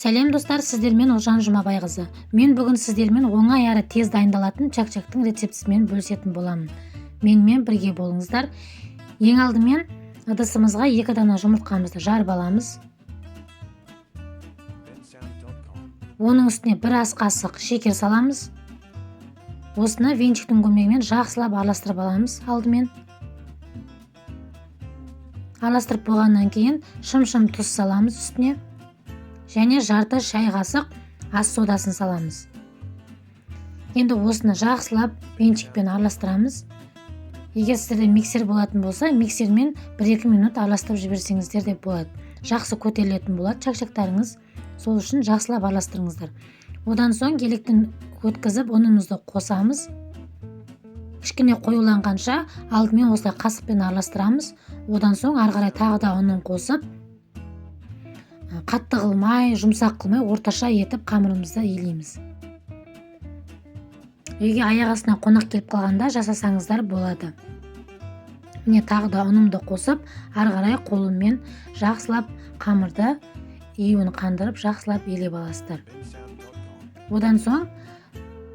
Сәлем достар, сіздермен Олжан Жұмабайқызы. Мен бүгін сіздермен оңай әрі тез дайындалатын чак-чактың рецептісімен бөлісетін боламын. Менімен бірге болыңыздар. Ең алдымен ыдысымызға 2 дана жұмыртқамызды жарып аламыз. Оның үстіне 1 ас қасық шекер саламыз. Осыны венчиктің көмегімен жақсылап араластырып аламыз алдымен. Араластырып болғаннан кейін шым-шым тұз саламыз үстіне. Және жарты шай қасық ас содасын саламыз. Енді осыны жақсылап венчикпен араластырамыз. Егер сіздерде миксер болатын болса, миксермен 1-2 минут араластырып жіберсеңіздер де болады. Жақсы көтерілетін болады чак-чактарыңыз. Сол үшін жақсылап араластырыңыздар. Одан соң електен өткізіп ұнымызды қосамыз. Кішкене қоюланғанша алдымен осылай қасықпен араластырамыз. Одан соң ары қарай тағы да ұнын қосып, қатты қылмай, жұмсақ қылмай, орташа етіп қамырымызды илейміз. Үйге аяқ астына қонақ келіп қалғанда жасасаңыздар болады. Міне тағы да ұнымды қосып, ары қарай қолыммен жақсылап қамырды июін қандырып, жақсылап илеп аласыздар. Одан соң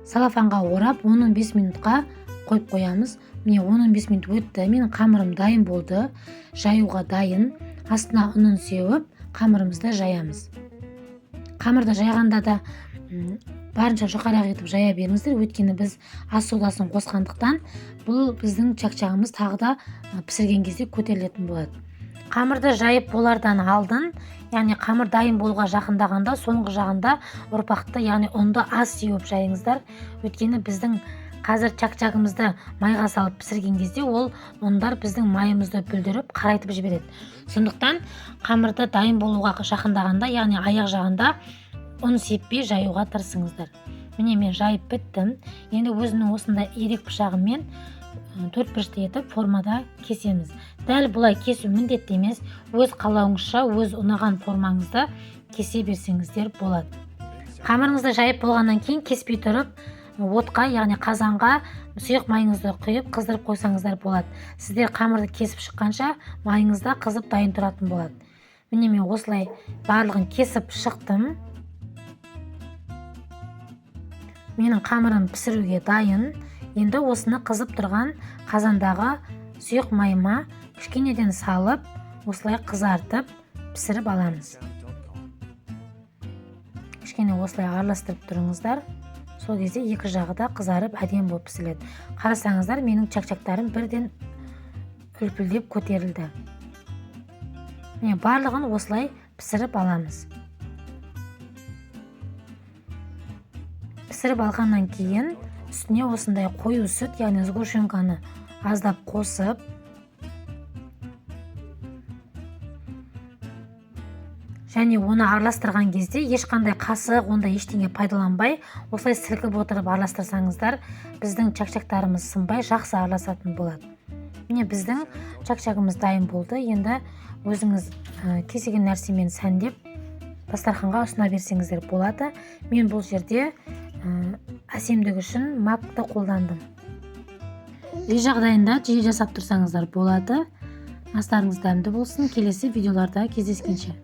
салафанға орап 10-15 минутқа қойып қоямыз. Міне 15 минут өтті, менің қамырым дайын болды, жаюға дайын. Астына ұнын сеуіп, қамырымызды жаямыз. Қамырды жайғанда да барынша жұқарақ етіп жая беріңіздер, өйткені біз ас содасын қосқандықтан бұл біздің чак-чагымыз тағы да пісірген кезде көтерілетін болады. Қамырды жайып болардан алдын, яғни қамыр дайын болуға жақындағанда, соңғы жағында ұрпақты, яғни ұнды аз сеуіп жайыңыздар, өйткені біздің қазір чак-чагымызды майға салып пісірген кезде ол ұндар біздің майымызды бүлдіріп қарайтып жібереді. Сондықтан қамырды дайын болуға жақындағанда, яғни аяқ жағында ұн сеппей жаюға тырысыңыздар. Міне мен жайып біттім. Енді өзінің осындай ирек пышағымен 4 бұрышты етіп формада кесеміз. Дәл бұлай кесу міндетті емес, өз қалауыңызша, өз ұнаған формаңызды кесе берсеңіздер болады. Қамырыңызды жайып болғаннан кейін кеспей тұрып, отқа, яғни қазанға сұйық майыңызды құйып қыздырып қойсаңыздар болады. Сіздер қамырды кесіп шыққанша майыңызда қызып дайын тұратын болады. Міне мен осылай барлығын кесіп шықтым. Менің қамырым пісіруге дайын. Енді осыны қызып тұрған қазандағы сұйық майыма кішкенеден салып, осылай қызартып пісіріп аламыз. Кішкене осылай араластырып тұрыңыздар. Сол кезде екі жағы да қызарып әдемі болып пісіріледі. Қарасаңыздар, менің чак-чактарым бірден үлпілдеп көтерілді. Міне барлығын осылай пісіріп аламыз. Пісіріп алғаннан кейін үстіне осындай қою сүт, яғни сгущенканы аздап қосып, және оны араластырған кезде ешқандай қасық, онда ештеңе пайдаланбай, осылай сілкіп отырып араластырсаңыздар, біздің чак-чактарымыз сынбай жақсы араласатын болады. Міне біздің чак-чагымыз дайын болды. Енді өзіңіз кесеген нәрсемен сәндеп дастарханға ұсына берсеңіздер болады. Мен бұл жерде әсемдік үшін макты қолдандым. Үй жағдайында жиі жасап тұрсаңыздар болады. Астарыңыз дәмді болсын. Келесі видеоларда кездескенше.